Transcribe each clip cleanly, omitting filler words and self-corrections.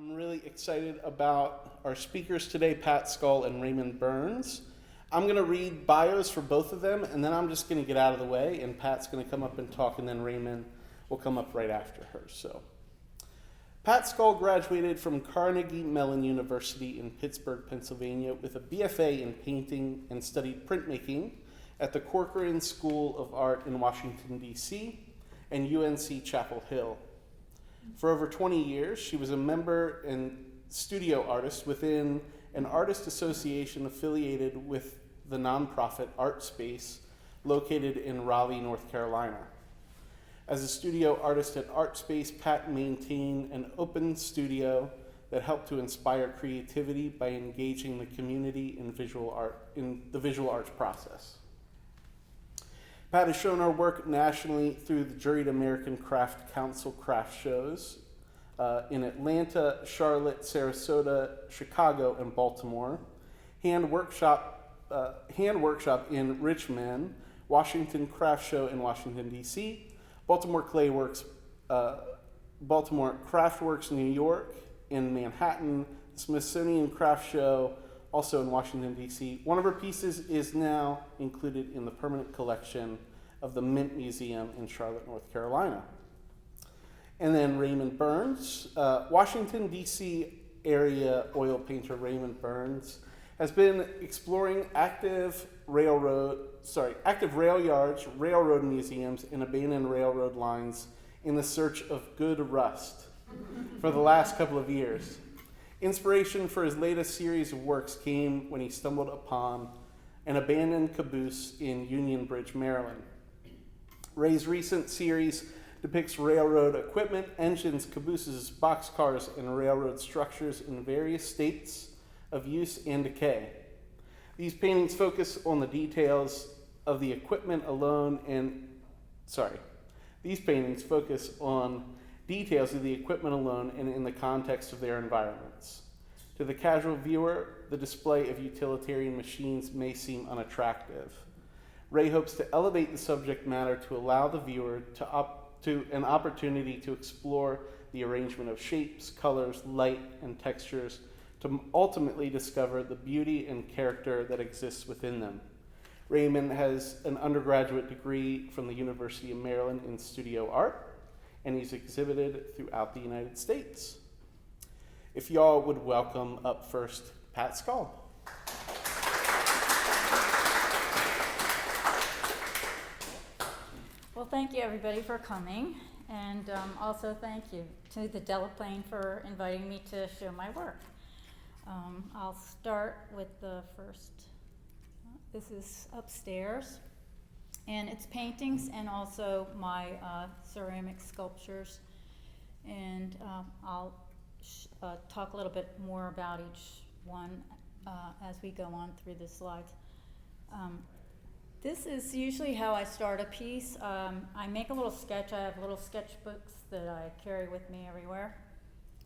I'm really excited about our speakers today, Pat Scull and Raymond Burns. I'm going to read bios for both of them, and then I'm just going to get out of the way, and Pat's going to come up and talk, and then Raymond will come up right after her. So, Pat Scull graduated from Carnegie Mellon University in Pittsburgh, Pennsylvania, with a BFA in painting and studied printmaking at the Corcoran School of Art in Washington, D.C., and UNC Chapel Hill. For over 20 years, she was a member and studio artist within an artist association affiliated with the nonprofit Art Space located in Raleigh, North Carolina. As a studio artist at Art Space, Pat maintained an open studio that helped to inspire creativity by engaging the community in the visual arts process. Pat has shown her work nationally through the Juried American Craft Council craft shows in Atlanta, Charlotte, Sarasota, Chicago, and Baltimore. Hand workshop in Richmond, Washington Craft Show in Washington, D.C., Baltimore Craftworks New York in Manhattan, Smithsonian Craft Show also in Washington, D.C. One of her pieces is now included in the permanent collection of the Mint Museum in Charlotte, North Carolina. And then Raymond Burns, Washington, D.C. area oil painter Raymond Burns has been exploring active rail yards, railroad museums, and abandoned railroad lines in the search of good rust for the last couple of years. Inspiration for his latest series of works came when he stumbled upon an abandoned caboose in Union Bridge, Maryland. Ray's recent series depicts railroad equipment, engines, cabooses, boxcars, and railroad structures in various states of use and decay. These paintings focus on the details of the equipment alone and in the context of their environments. To the casual viewer, the display of utilitarian machines may seem unattractive. Ray hopes to elevate the subject matter to allow the viewer to an opportunity to explore the arrangement of shapes, colors, light, and textures to ultimately discover the beauty and character that exists within them. Raymond has an undergraduate degree from the University of Maryland in studio art, and he's exhibited throughout the United States. If y'all would welcome up first Pat Scull. Well, thank you everybody for coming, and also thank you to the Delaplaine for inviting me to show my work. I'll start with the first. This is upstairs, and it's paintings and also my ceramic sculptures, and I'll talk a little bit more about each one as we go on through the slides. This is usually how I start a piece. I make a little sketch. I have little sketchbooks that I carry with me everywhere.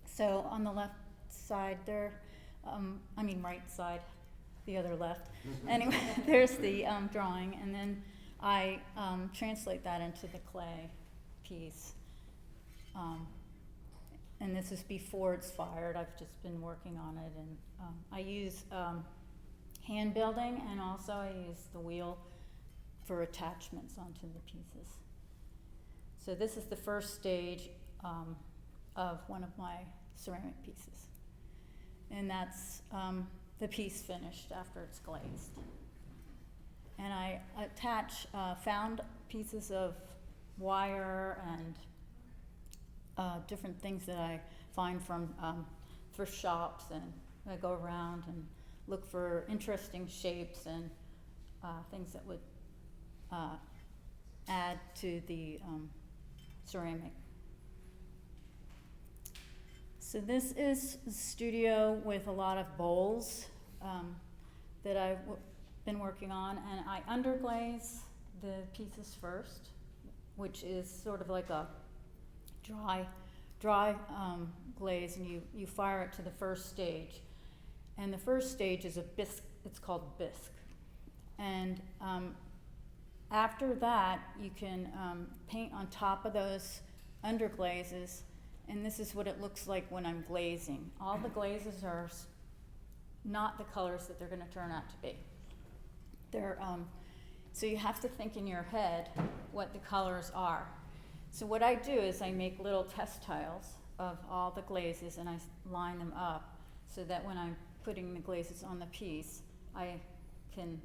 So on the left side there, right side, the other left. Anyway, there's the drawing, and then I translate that into the clay piece. And this is before it's fired. I've just been working on it, and I use hand building, and also I use the wheel for attachments onto the pieces. So this is the first stage of one of my ceramic pieces. And that's the piece finished after it's glazed. And I attach found pieces of wire and different things that I find from thrift shops, and I go around and look for interesting shapes and things that would add to the ceramic. So this is a studio with a lot of bowls that I've been working on, and I underglaze the pieces first, which is sort of like a dry glaze, and you fire it to the first stage. And the first stage is a bisque. It's called bisque. And after that, you can paint on top of those underglazes And this is what it looks like when I'm glazing. All the glazes are not the colors that they're going to turn out to be. They're, so you have to think in your head what the colors are. So what I do is I make little test tiles of all the glazes and I line them up so that when I'm putting the glazes on the piece, I can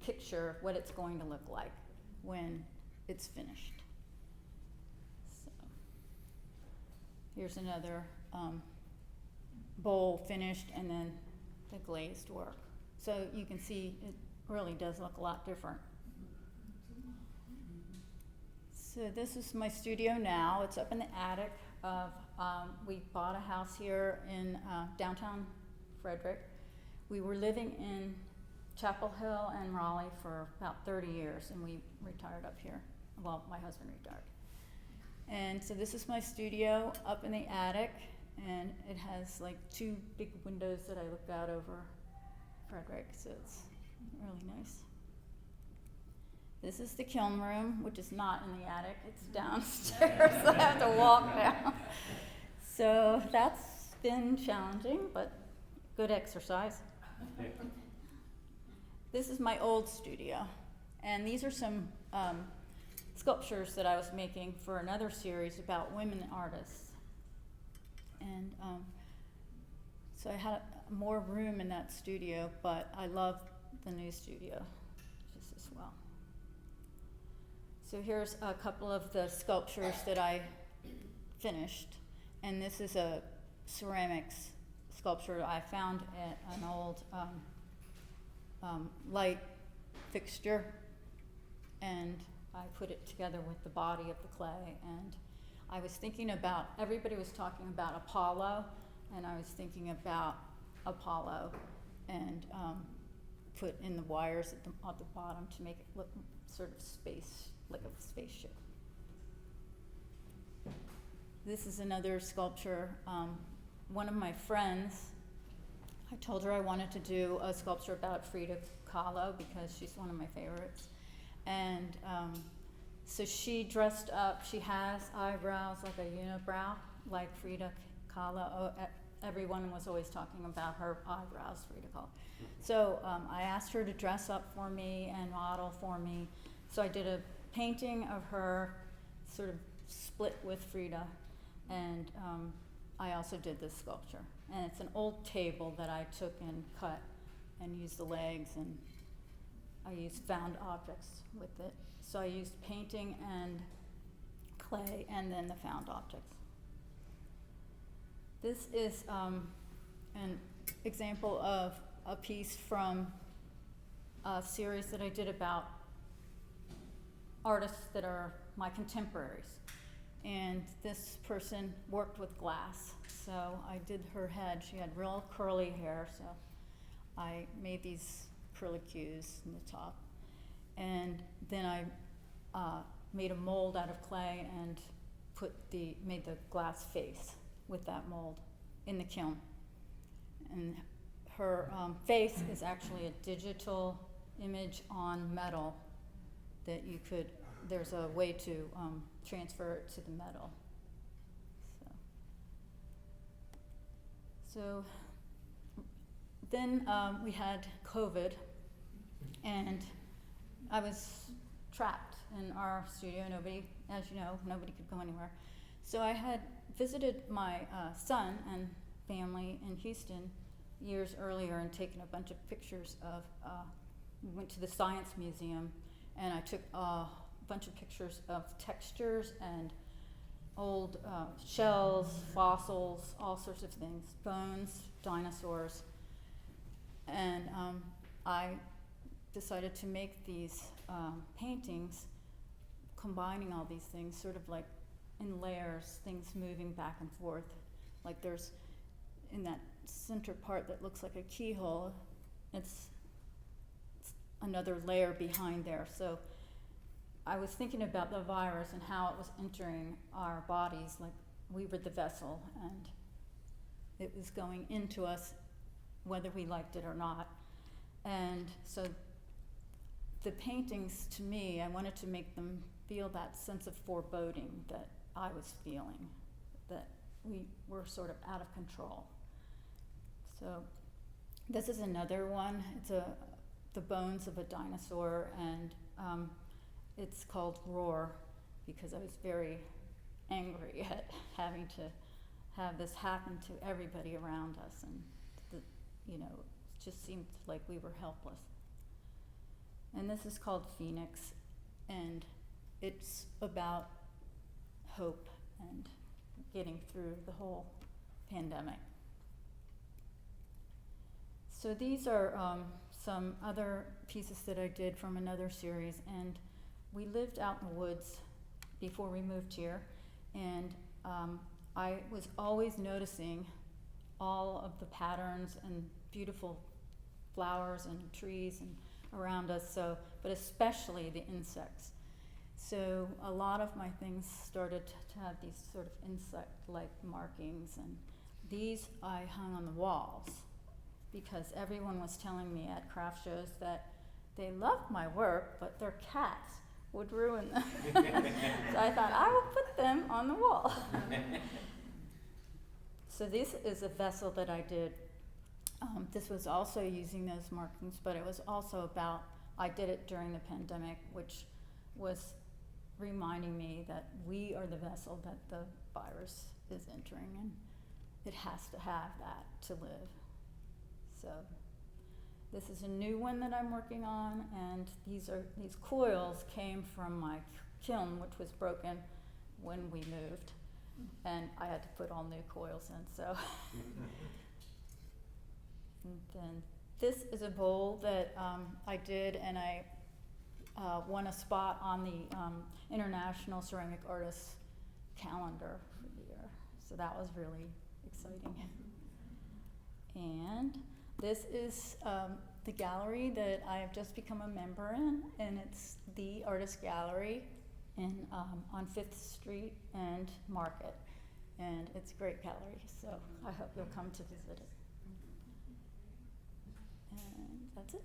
picture what it's going to look like when it's finished. So here's another bowl finished and then the glazed work. So you can see it really does look a lot different. So this is my studio now. It's up in the attic of, we bought a house here in downtown Frederick. We were living in Chapel Hill and Raleigh for about 30 years and we retired up here. Well, my husband retired. And so this is my studio up in the attic and it has like 2 big windows that I look out over Frederick, so it's really nice. This is the kiln room, which is not in the attic, it's downstairs, so I have to walk down. So that's been challenging, but good exercise. This is my old studio, and these are some sculptures that I was making for another series about women artists. And so I had more room in that studio, but I love the new studio just as well. So here's a couple of the sculptures that I finished, and this is a ceramics sculpture I found at an old light fixture, and I put it together with the body of the clay. And I was thinking about, everybody was talking about Apollo, and I was thinking about Apollo and put in the wires at the bottom to make it look sort of space, like a spaceship. This is another sculpture. One of my friends, I told her I wanted to do a sculpture about Frida Kahlo because she's one of my favorites. And so she dressed up, she has eyebrows like a unibrow, like Frida Kahlo. Everyone was always talking about her eyebrows, Frida Kahlo. So I asked her to dress up for me and model for me. So I did a painting of her sort of split with Frida, and I also did this sculpture. And it's an old table that I took and cut and used the legs, and I used found objects with it. So I used painting and clay and then the found objects. This is an example of a piece from a series that I did about artists that are my contemporaries. And this person worked with glass. So I did her head. She had real curly hair, so I made these curlicues in the top. And then I made a mold out of clay and made the glass face with that mold in the kiln. And her face is actually a digital image on metal that there's a way to transfer it to the metal. So then we had COVID, and I was trapped in our studio. As you know, nobody could go anywhere. So I had visited my son and family in Houston years earlier and taken a bunch of pictures of, we went to the Science Museum, and I took a bunch of pictures of textures and old shells, fossils, all sorts of things, bones, dinosaurs. And I decided to make these paintings combining all these things, sort of like in layers, things moving back and forth. Like there's, in that center part that looks like a keyhole, it's another layer behind there. So I was thinking about the virus and how it was entering our bodies, like we were the vessel, and it was going into us whether we liked it or not. And so the paintings, to me, I wanted to make them feel that sense of foreboding that I was feeling, that we were sort of out of control. So this is another one. It's the bones of a dinosaur, and it's called Roar because I was very angry at having to have this happen to everybody around us, and it just seemed like we were helpless. And this is called Phoenix, and it's about hope and getting through the whole pandemic. So these are some other pieces that I did from another series, and we lived out in the woods before we moved here, and I was always noticing all of the patterns and beautiful flowers and trees and around us, but especially the insects. So a lot of my things started to have these sort of insect-like markings, and these I hung on the walls because everyone was telling me at craft shows that they loved my work, but their cats would ruin them. So I thought, I will put them on the wall. So this is a vessel that I did. This was also using those markings, but it was also about, I did it during the pandemic, which was reminding me that we are the vessel that the virus is entering, and it has to have that to live. So this is a new one that I'm working on, and these coils came from my kiln, which was broken when we moved, and I had to put all new coils in. So, and then this is a bowl that I did, and I won a spot on the International Ceramic Artists calendar for the year. So that was really exciting. And this is the gallery that I have just become a member in, and it's the Artist Gallery on 5th Street and Market. And it's a great gallery, so I hope you'll come to visit it. And that's it.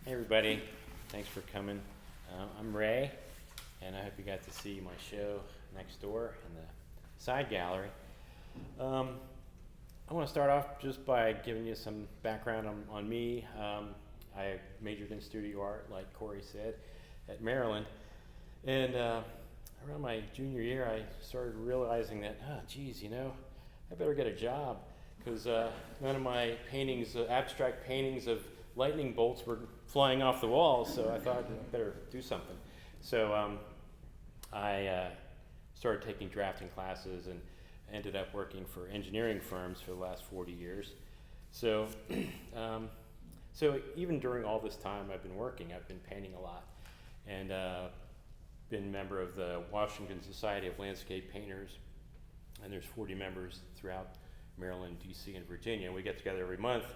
Hey everybody, thanks for coming. I'm Ray, and I hope you got to see my show next door in the side gallery. I want to start off just by giving you some background on me. I majored in studio art, like Corey said, at Maryland, and around my junior year I started realizing that, I better get a job, because none of my paintings, abstract paintings of lightning bolts were flying off the walls, so I thought I'd better do something. So I started taking drafting classes and ended up working for engineering firms for the last 40 years. So, so even during all this time I've been working, I've been painting a lot, and been a member of the Washington Society of Landscape Painters, and there's 40 members throughout Maryland, DC, and Virginia. We get together every month,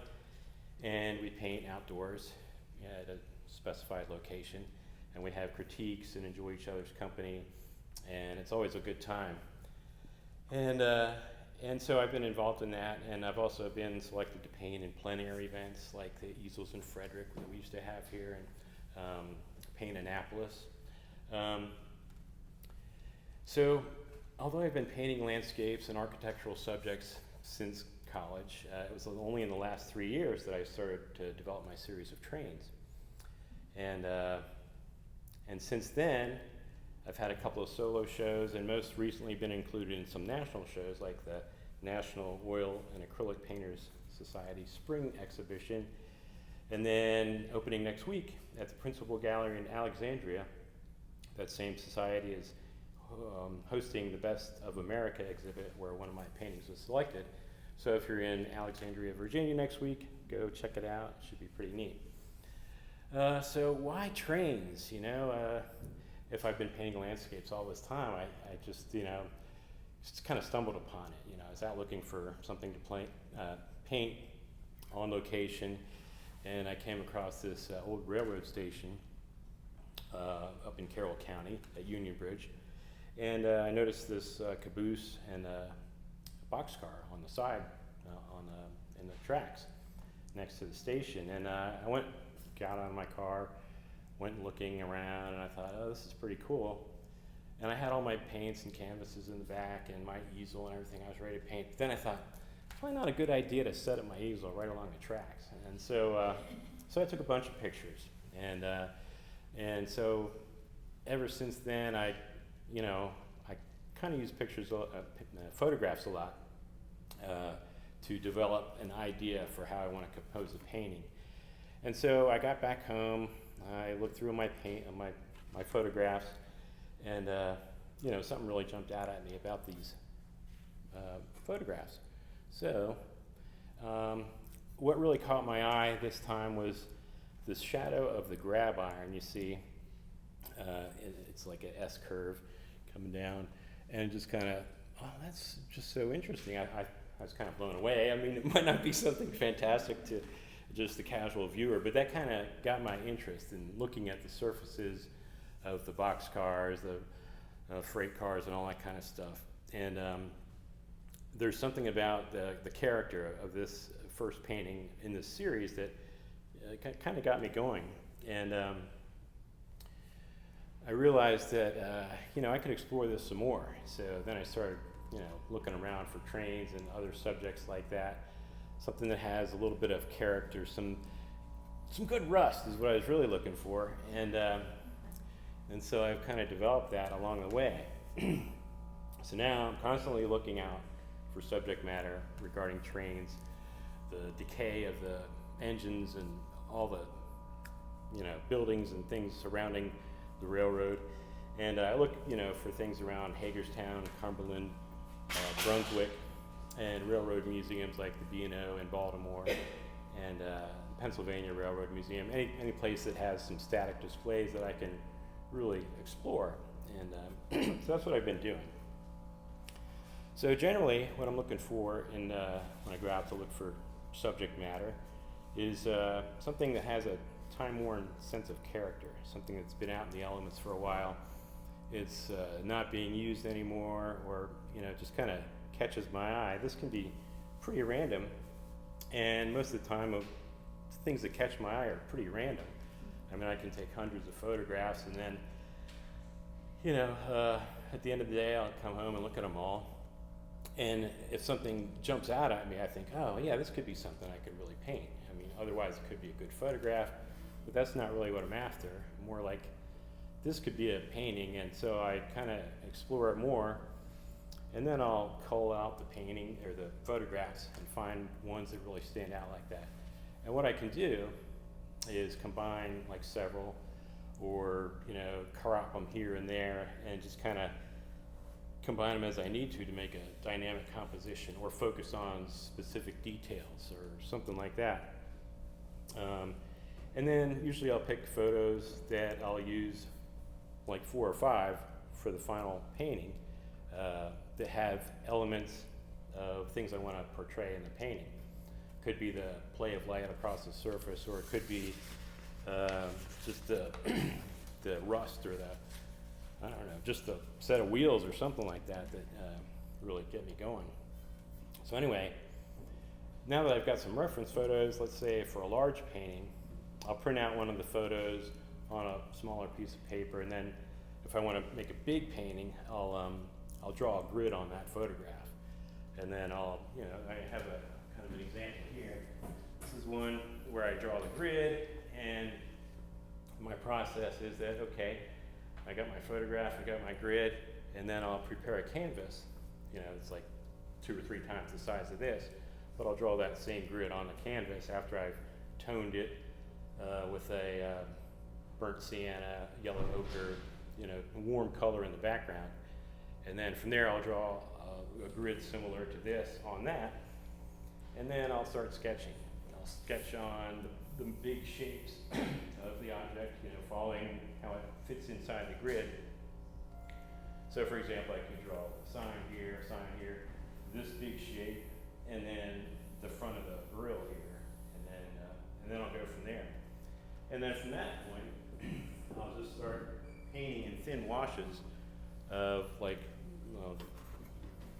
and we paint outdoors at a specified location, and we have critiques and enjoy each other's company, and it's always a good time. And so I've been involved in that, and I've also been selected to paint in plein air events like the easels in Frederick that we used to have here, and paint Annapolis. So although I've been painting landscapes and architectural subjects since college, it was only in the last 3 years that I started to develop my series of trains. And since then, I've had a couple of solo shows, and most recently been included in some national shows like the National Oil and Acrylic Painters Society Spring Exhibition, and then opening next week at the Principal Gallery in Alexandria. That same society is hosting the Best of America exhibit, where one of my paintings was selected. So if you're in Alexandria, Virginia next week, go check it out. It should be pretty neat. So why trains? If I've been painting landscapes all this time, I just, just kind of stumbled upon it. I was out looking for something to paint on location, and I came across this old railroad station up in Carroll County at Union Bridge. And I noticed this caboose and a boxcar on the side, in the tracks next to the station. And I got out of my car, went looking around, and I thought, oh, this is pretty cool. And I had all my paints and canvases in the back and my easel and everything I was ready to paint. But then I thought, it's probably not a good idea to set up my easel right along the tracks. And so I took a bunch of pictures. And so ever since then, I kind of use photographs a lot to develop an idea for how I want to compose a painting. And so I got back home, I looked through my photographs, and something really jumped out at me about these photographs. So what really caught my eye this time was this shadow of the grab iron. You see, it's like an S curve coming down, and just kind of, oh, that's just so interesting. I was kind of blown away. I mean, it might not be something fantastic to just the casual viewer, but that kind of got my interest in looking at the surfaces of the box cars, the freight cars, and all that kind of stuff. And there's something about the character of this first painting in this series that kind of got me going. And I realized that I could explore this some more. So then I started looking around for trains and other subjects like that. Something that has a little bit of character, some good rust is what I was really looking for. And so I've kind of developed that along the way. So now I'm constantly looking out for subject matter regarding trains, the decay of the engines and all the buildings and things surrounding the railroad. And I look for things around Hagerstown, Cumberland, Brunswick, and railroad museums like the B&O in Baltimore, and Pennsylvania Railroad Museum, any place that has some static displays that I can really explore. And so that's what I've been doing. So generally what I'm looking for when I go out to look for subject matter is something that has a time-worn sense of character, something that's been out in the elements for a while. It's not being used anymore, or just kind of catches my eye. This can be pretty random, and most of the time things that catch my eye are pretty random. I mean, I can take hundreds of photographs, and then at the end of the day I'll come home and look at them all, and if something jumps out at me, I think, oh yeah, this could be something I could really paint. I mean, otherwise it could be a good photograph, but that's not really what I'm after. More like, this could be a painting. And so I kind of explore it more, and then I'll cull out the painting or the photographs and find ones that really stand out like that. And what I can do is combine like several, or crop them here and there, and just kind of combine them as I need to make a dynamic composition, or focus on specific details or something like that. And then usually I'll pick photos that I'll use, like 4 or 5 for the final painting, that have elements of things I want to portray in the painting. Could be the play of light across the surface, or it could be just the rust, or just the set of wheels or something like that really get me going. So anyway, now that I've got some reference photos, let's say for a large painting, I'll print out one of the photos on a smaller piece of paper, and then if I want to make a big painting, I'll draw a grid on that photograph, and then I have a kind of an example here. This is one where I draw the grid, and my process is that, okay, I got my photograph, I got my grid, and then I'll prepare a canvas. It's like 2 or 3 times the size of this, but I'll draw that same grid on the canvas after I've toned it with a burnt sienna, yellow ochre, warm color in the background. And then from there I'll draw a grid similar to this on that, and then I'll start sketching. I'll sketch on the big shapes of the object, following how it fits inside the grid. So for example, I could draw a sign here, this big shape, and then the front of the grill here, and then I'll go from there. And then from that point, I'll just start painting in thin washes of like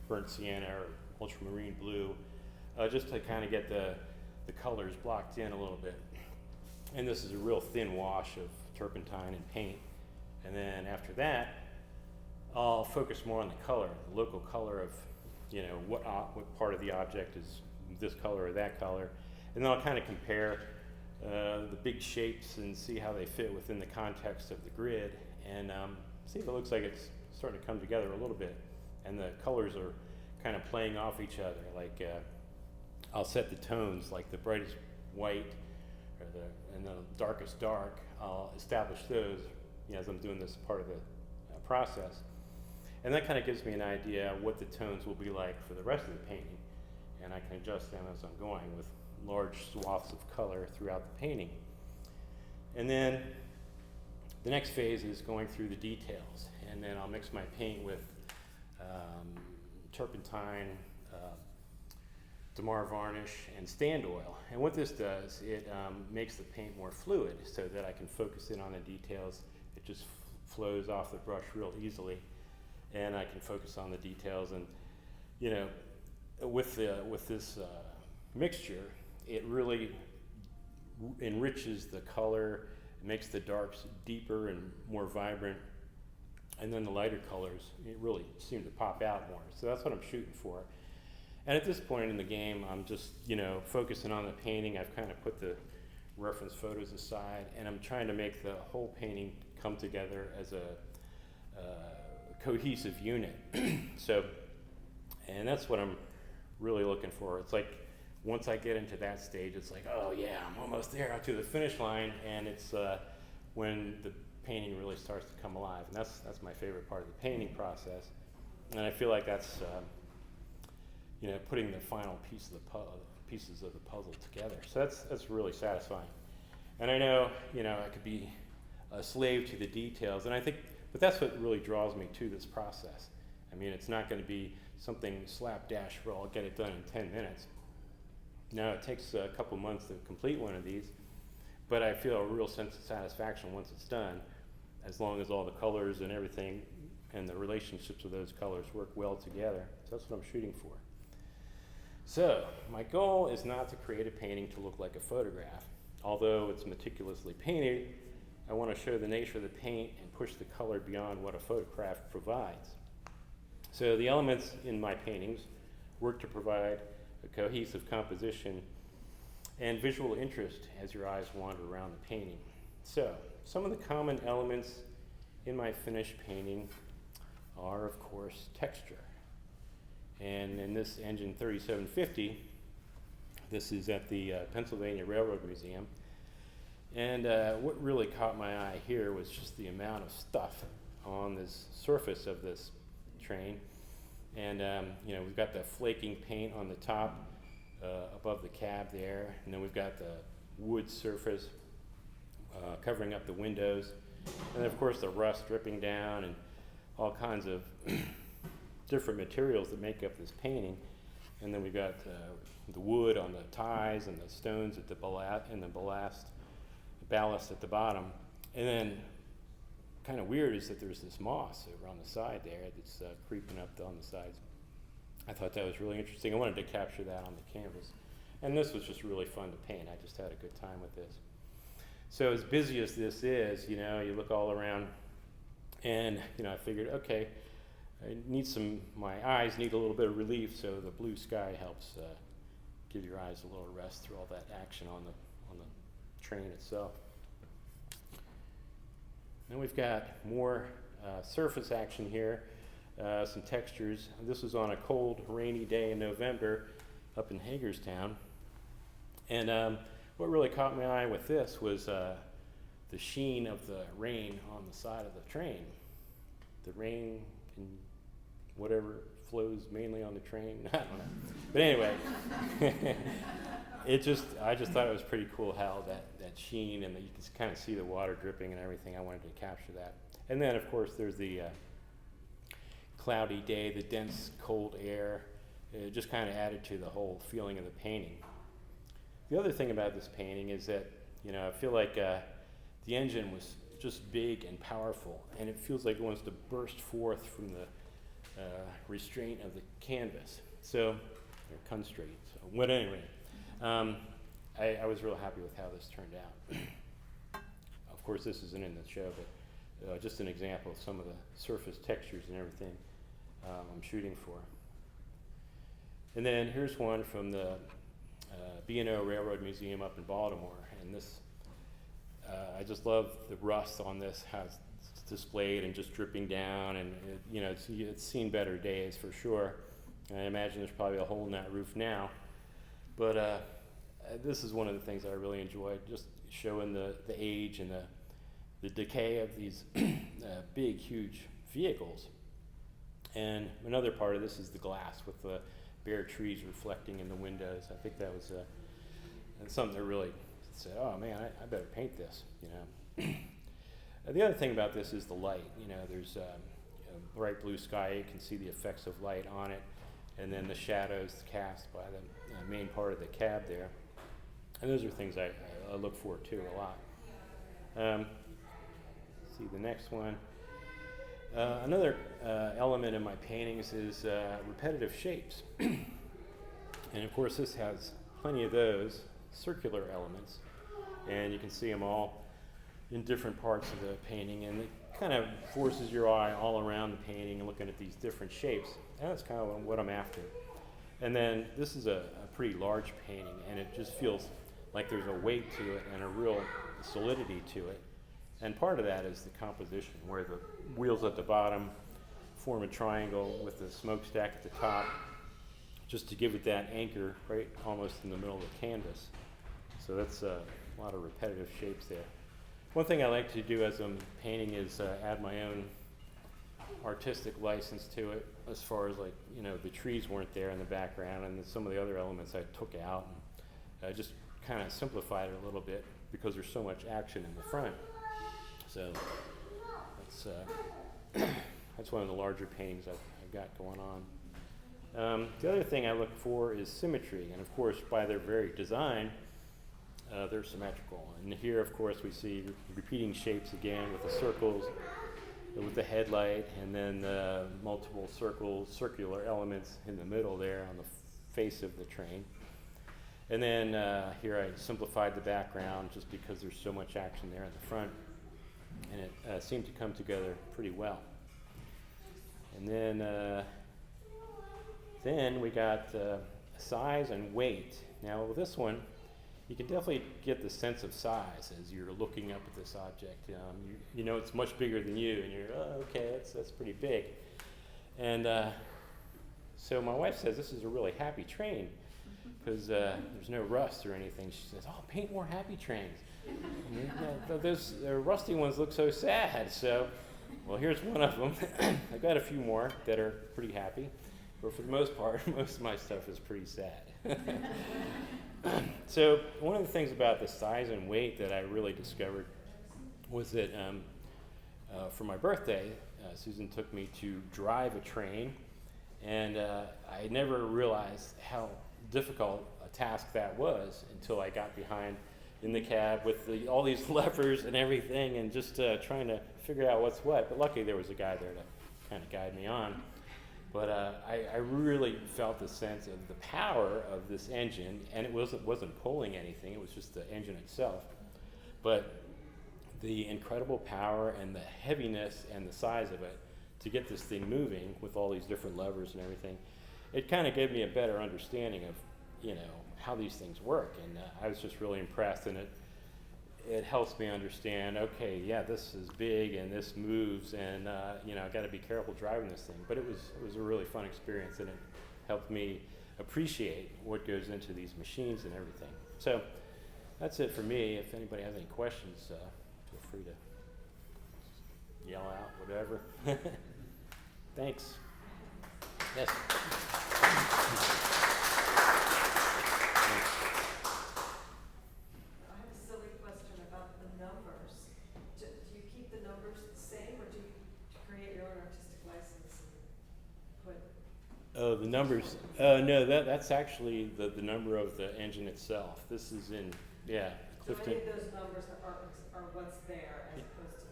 burnt sienna or ultramarine blue, just to kind of get the colors blocked in a little bit. And this is a real thin wash of turpentine and paint. And then after that, I'll focus more on the color, the local color of, what part of the object is this color or that color. And then I'll kind of compare the big shapes and see how they fit within the context of the grid, and see if it looks like it's starting to come together a little bit. And the colors are kind of playing off each other. Like I'll set the tones, like the brightest white and the darkest dark. I'll establish those as I'm doing this part of the process. And that kind of gives me an idea what the tones will be like for the rest of the painting. And I can adjust them as I'm going with large swaths of color throughout the painting. And then the next phase is going through the details. And then I'll mix my paint with turpentine, Damar varnish, and stand oil. And what this does, it makes the paint more fluid so that I can focus in on the details. It just flows off the brush real easily, and I can focus on the details. And with this mixture, it really enriches the color, makes the darks deeper and more vibrant, and then the lighter colors, it really seem to pop out more. So that's what I'm shooting for. And at this point in the game, I'm just, focusing on the painting. I've kind of put the reference photos aside, and I'm trying to make the whole painting come together as a cohesive unit. And that's what I'm really looking for. It's like, once I get into that stage, it's like, oh yeah, I'm almost there, out to the finish line, and it's when the painting really starts to come alive. And that's my favorite part of the painting process. And I feel like that's putting the final pieces of the puzzle together. So that's really satisfying. And I know, I could be a slave to the details, and I think, but that's what really draws me to this process. I mean, it's not going to be something slapdash where I'll get it done in 10 minutes. No, it takes a couple months to complete one of these, but I feel a real sense of satisfaction once it's done, as long as all the colors and everything and the relationships of those colors work well together. So that's what I'm shooting for. So my goal is not to create a painting to look like a photograph. Although it's meticulously painted, I want to show the nature of the paint and push the color beyond what a photograph provides. So the elements in my paintings work to provide a cohesive composition and visual interest as your eyes wander around the painting. So some of the common elements in my finished painting are, of course, texture. And in this engine 3750, this is at the Pennsylvania Railroad Museum. And what really caught my eye here was just the amount of stuff on this surface of this train. And we've got the flaking paint on the top above the cab there, and then we've got the wood surface covering up the windows, and then of course the rust dripping down and all kinds of different materials that make up this painting. And then we've got the wood on the ties and the stones at the ballast at the bottom. And then kind of weird is that there's this moss over on the side there that's creeping up on the sides. I thought that was really interesting. I wanted to capture that on the canvas. And this was just really fun to paint. I just had a good time with this. So as busy as this is, you look all around, and I figured, okay, my eyes need a little bit of relief, so the blue sky helps give your eyes a little rest through all that action on the train itself. Then we've got more surface action here, some textures. This was on a cold, rainy day in November up in Hagerstown. And what really caught my eye with this was the sheen of the rain on the side of the train. The rain and whatever flows mainly on the train, I don't know. But anyway, I just thought it was pretty cool how that sheen, and that you can kind of see the water dripping and everything. I wanted to capture that. And then of course there's the cloudy day, the dense cold air. It just kind of added to the whole feeling of the painting. The other thing about this painting is that I feel like the engine was just big and powerful, and it feels like it wants to burst forth from the restraint of the canvas. So, or constraint. So, but anyway, I was real happy with how this turned out. Of course, this isn't in the show, but just an example of some of the surface textures and everything I'm shooting for. And then here's one from the B&O Railroad Museum up in Baltimore, and this, I just love the rust on this, how it's displayed and just dripping down, and it's seen better days for sure. And I imagine there's probably a hole in that roof now, but this is one of the things that I really enjoyed, just showing the age and the decay of these big, huge vehicles. And another part of this is the glass with the bare trees reflecting in the windows. I think that was something that really said, oh man, I better paint this, The other thing about this is the light. There's bright blue sky, you can see the effects of light on it, and then the shadows cast by the main part of the cab there. And those are things I look for too a lot. See the next one. Another element in my paintings is repetitive shapes. And of course this has plenty of those circular elements, and you can see them all in different parts of the painting, and it kind of forces your eye all around the painting and looking at these different shapes, and that's kind of what I'm after. And then this is a pretty large painting, and it just feels like there's a weight to it and a real solidity to it. And part of that is the composition, where the wheels at the bottom form a triangle with the smokestack at the top, just to give it that anchor right almost in the middle of the canvas. So that's a lot of repetitive shapes there. One thing I like to do as I'm painting is add my own artistic license to it, as far as the trees weren't there in the background, and some of the other elements I took out, and I just kind of simplified it a little bit because there's so much action in the front. So that's one of the larger paintings I've got going on. The other thing I look for is symmetry, and of course by their very design, they're symmetrical. And here of course we see repeating shapes again with the circles, with the headlight, and then the multiple circular elements in the middle there on the face of the train. And then here I simplified the background just because there's so much action there in the front, and it seemed to come together pretty well. And then we got size and weight. Now with this one, you can definitely get the sense of size as you're looking up at this object. You know it's much bigger than you, and you're, oh, okay, that's pretty big. And so my wife says this is a really happy train because there's no rust or anything. She says, oh, paint more happy trains. Those rusty ones look so sad. So, well, here's one of them. I've got a few more that are pretty happy, but for the most part, most of my stuff is pretty sad. So one of the things about the size and weight that I really discovered was that for my birthday, Susan took me to drive a train, and I never realized how difficult a task that was until I got behind in the cab with all these levers and everything, and just trying to figure out what's what. But luckily there was a guy there to kind of guide me on. But I really felt the sense of the power of this engine, and it wasn't pulling anything, it was just the engine itself. But the incredible power and the heaviness and the size of it to get this thing moving with all these different levers and everything, it kind of gave me a better understanding of, how these things work. And I was just really impressed, and it helps me understand, okay, yeah, this is big and this moves, and I've got to be careful driving this thing. But it was a really fun experience, and it helped me appreciate what goes into these machines and everything. So that's it for me. If anybody has any questions, feel free to yell out, whatever. Thanks. Yes. Oh, the numbers. No, that's actually the number of the engine itself. This is in, Clifton. So any of those numbers are what's there, as opposed to,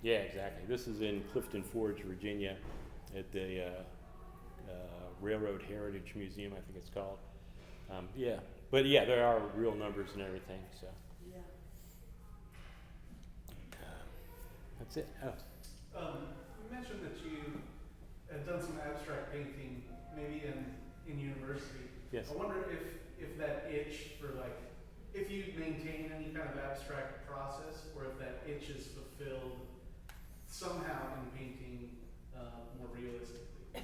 Yeah, exactly. This is in Clifton Forge, Virginia, at the Railroad Heritage Museum, I think it's called. Yeah, but yeah, there are real numbers and everything. So Yeah. that's it. Oh. You mentioned that you had done some abstract painting, maybe in university. Yes. I wonder if that itch for like, if you maintain any kind of abstract process, or if that itch is fulfilled somehow in painting more realistically.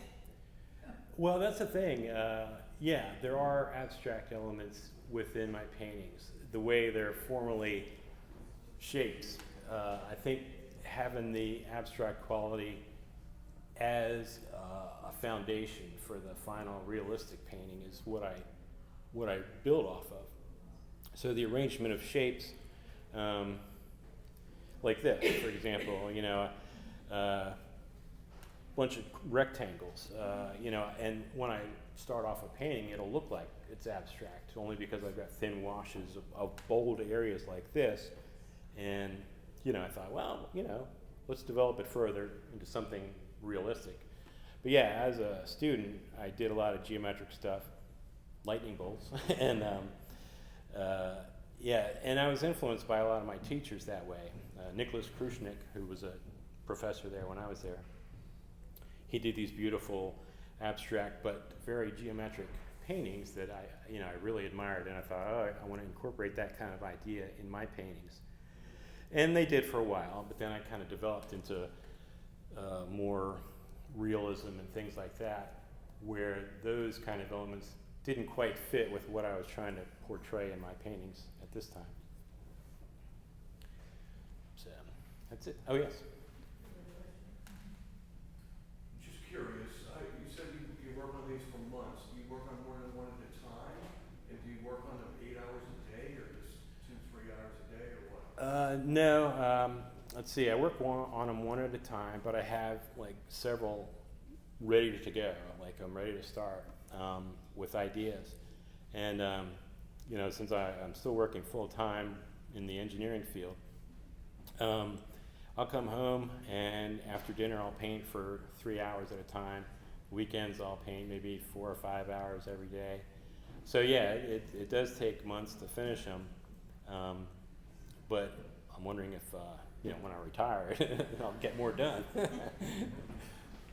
Well, that's the thing. Yeah, there are abstract elements within my paintings. The way they're formally shaped, I think having the abstract quality as a foundation for the final realistic painting is what I build off of. So the arrangement of shapes, like this, for example, you know, bunch of rectangles, you know, and when I start off a painting, it'll look like it's abstract, only because I've got thin washes of bold areas like this. And, you know, I thought, well, you know, let's develop it further into something realistic. But yeah, as a student, I did a lot of geometric stuff, lightning bolts, and yeah, and I was influenced by a lot of my teachers that way. Nicholas Krushnik, who was a professor there when I was there, he did these beautiful abstract but very geometric paintings that I really admired, and I thought, oh, I want to incorporate that kind of idea in my paintings. And they did for a while, but then I kind of developed into more realism and things like that, where those kind of elements didn't quite fit with what I was trying to portray in my paintings at this time. So that's it. Oh, yes. Just curious, you said you work on these for months. Do you work on more than one at a time? And do you work on them 8 hours a day, or just 2-3 hours a day, or what? No. Let's see. I work on them one at a time, but I have like several ready to go. Like I'm ready to start with ideas. And you know, since I'm still working full time in the engineering field, I'll come home and after dinner I'll paint for 3 hours at a time. Weekends I'll paint maybe 4 or 5 hours every day. So yeah, it does take months to finish them, but I'm wondering if you know, when I retire I'll get more done.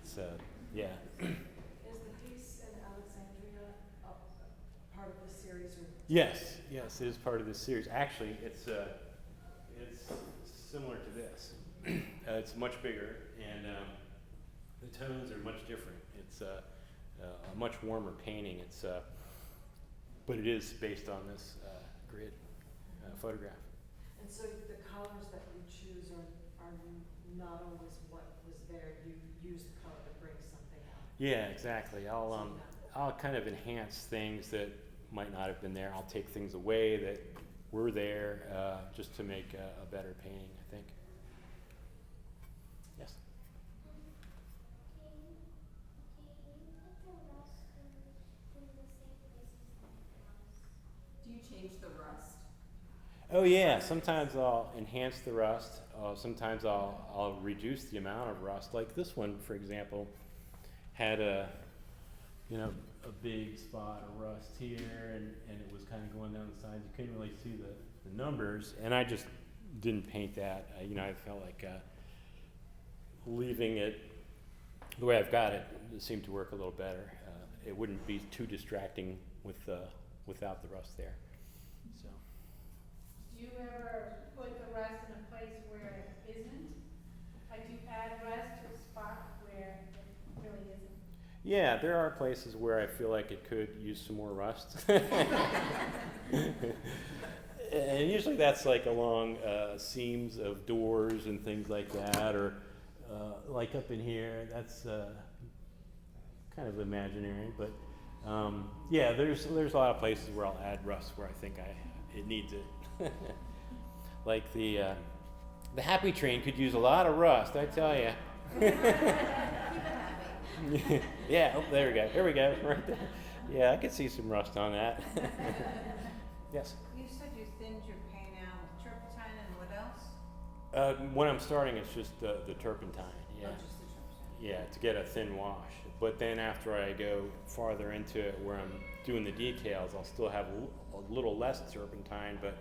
So yeah. Is the piece in Alexandria a part of the series, or? Yes, it is part of this series. Actually, it's similar to this. It's much bigger, and the tones are much different. It's a much warmer painting. But it is based on this grid photograph. And so the colors that you choose are not always what was there. You use the color to bring something out. Yeah, exactly. I'll kind of enhance things that might not have been there. I'll take things away that were there just to make a better painting, I think. Yes? Do you change the rust? Oh yeah, sometimes I'll enhance the rust. Sometimes I'll reduce the amount of rust. Like this one, for example, had a big spot of rust here, and it was kind of going down the sides. You couldn't really see the numbers, and I just didn't paint that. I felt like leaving it the way I've got it seemed to work a little better. It wouldn't be too distracting without the rust there. So. Do you ever put the rust in a place where it isn't? Like do you add rust to a spot where it really isn't? Yeah, there are places where I feel like it could use some more rust. And usually that's like along seams of doors and things like that, or like up in here, that's kind of imaginary, but yeah, there's a lot of places where I'll add rust where I think it needs it. Like the Happy Train could use a lot of rust, I tell you. Yeah, oh, there we go. Here we go, right there. Yeah, I could see some rust on that. Yes? You said you thinned your paint out with turpentine and what else? When I'm starting, it's just the turpentine. Yeah. Oh, just the turpentine. Yeah, to get a thin wash. But then after I go farther into it where I'm doing the details, I'll still have a little less turpentine, but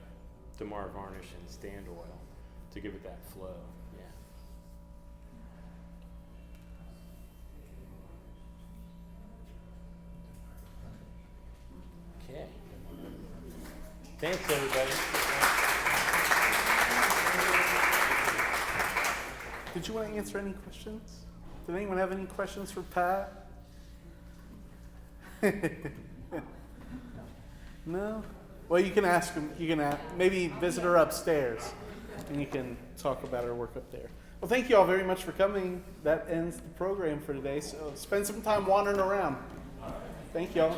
Damar varnish and stand oil to give it that flow. Yeah. Okay. Thanks, everybody. Did you want to answer any questions? Did anyone have any questions for Pat? No? Well, you can ask him. You can maybe visit her upstairs, and you can talk about her work up there. Well, thank you all very much for coming. That ends the program for today. So spend some time wandering around. Thank you all.